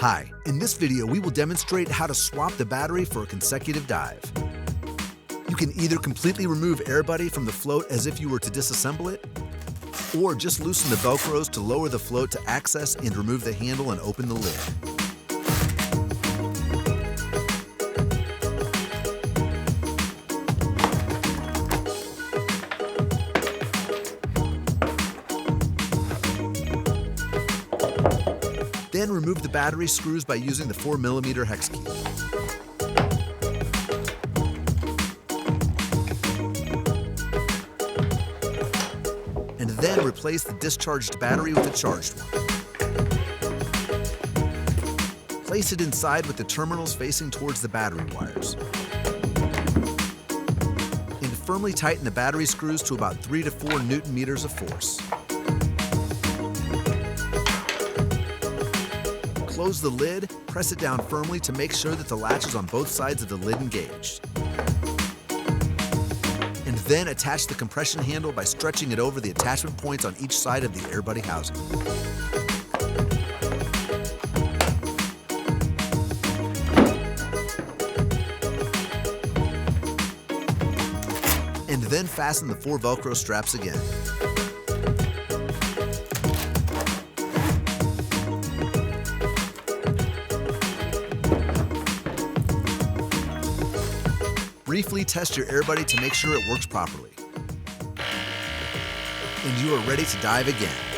Hi, in this video we will demonstrate how to swap the battery for a consecutive dive. You can either completely remove AirBuddy from the float as if you were to disassemble it, or just loosen the Velcros to lower the float to access and remove the handle and open the lid. Then remove the battery screws by using the 4mm hex key. And then replace the discharged battery with a charged one. Place it inside with the terminals facing towards the battery wires. And firmly tighten the battery screws to about 3 to 4 Newton-meters of force. Close the lid, press it down firmly to make sure that the latches on both sides of the lid engaged. And then attach the compression handle by stretching it over the attachment points on each side of the AirBuddy housing. And then fasten the 4 Velcro straps again. Briefly test your AirBuddy to make sure it works properly. And you are ready to dive again.